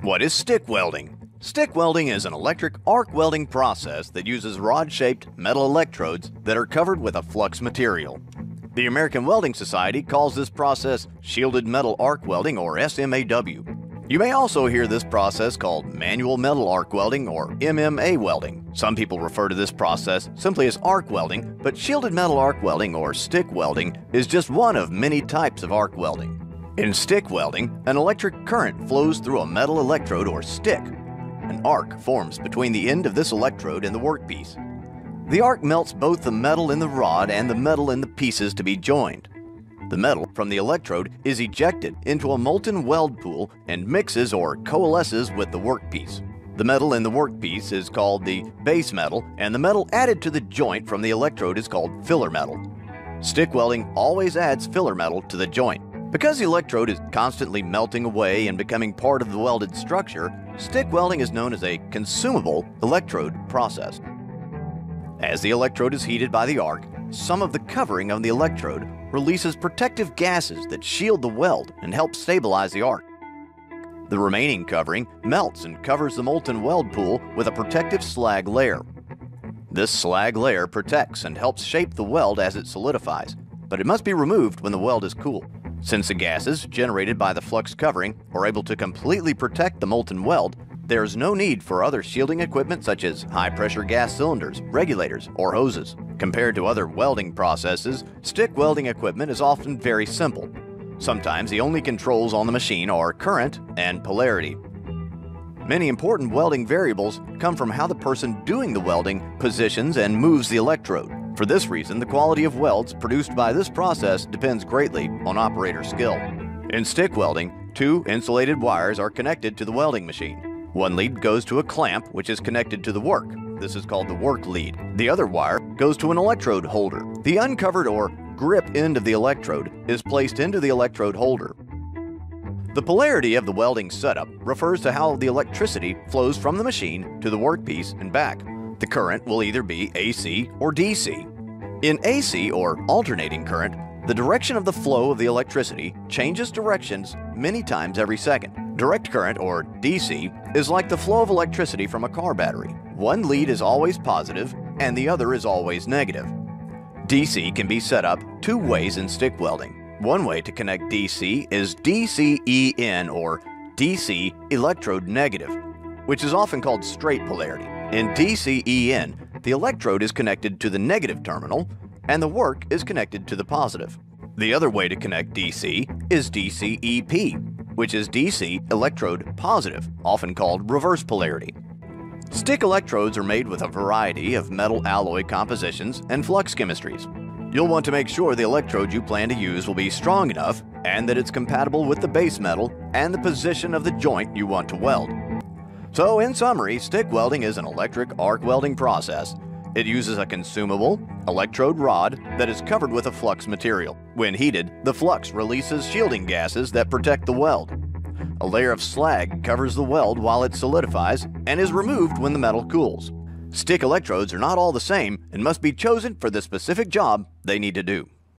What is stick welding? Stick welding is an electric arc welding process that uses rod-shaped metal electrodes that are covered with a flux material. The American Welding Society calls this process shielded metal arc welding, or SMAW. You may also hear this process called manual metal arc welding, or MMA welding. Some people refer to this process simply as arc welding, but shielded metal arc welding, or stick welding, is just one of many types of arc welding. In stick welding, an electric current flows through a metal electrode or stick. An arc forms between the end of this electrode and the workpiece. The arc melts both the metal in the rod and the metal in the pieces to be joined. The metal from the electrode is ejected into a molten weld pool and mixes or coalesces with the workpiece. The metal in the workpiece is called the base metal, and the metal added to the joint from the electrode is called filler metal. Stick welding always adds filler metal to the joint. Because the electrode is constantly melting away and becoming part of the welded structure, stick welding is known as a consumable electrode process. As the electrode is heated by the arc, some of the covering of the electrode releases protective gases that shield the weld and help stabilize the arc. The remaining covering melts and covers the molten weld pool with a protective slag layer. This slag layer protects and helps shape the weld as it solidifies, but it must be removed when the weld is cool. Since the gases generated by the flux covering are able to completely protect the molten weld, there is no need for other shielding equipment such as high-pressure gas cylinders, regulators, or hoses. Compared to other welding processes, stick welding equipment is often very simple. Sometimes the only controls on the machine are current and polarity. Many important welding variables come from how the person doing the welding positions and moves the electrode. For this reason, the quality of welds produced by this process depends greatly on operator skill. In stick welding, two insulated wires are connected to the welding machine. One lead goes to a clamp which is connected to the work. This is called the work lead. The other wire goes to an electrode holder. The uncovered or grip end of the electrode is placed into the electrode holder. The polarity of the welding setup refers to how the electricity flows from the machine to the workpiece and back. The current will either be AC or DC. In AC, or alternating current, the direction of the flow of the electricity changes directions many times every second. Direct current, or DC, is like the flow of electricity from a car battery. One lead is always positive and the other is always negative. DC can be set up two ways in stick welding. One way to connect DC is DCEN, or DC electrode negative, which is often called straight polarity. In DCEN, the electrode is connected to the negative terminal and the work is connected to the positive. The other way to connect DC is DCEP, which is DC electrode positive, often called reverse polarity. Stick electrodes are made with a variety of metal alloy compositions and flux chemistries. You'll want to make sure the electrode you plan to use will be strong enough and that it's compatible with the base metal and the position of the joint you want to weld. So in summary, stick welding is an electric arc welding process. It uses a consumable electrode rod that is covered with a flux material. When heated, the flux releases shielding gases that protect the weld. A layer of slag covers the weld while it solidifies and is removed when the metal cools. Stick electrodes are not all the same and must be chosen for the specific job they need to do.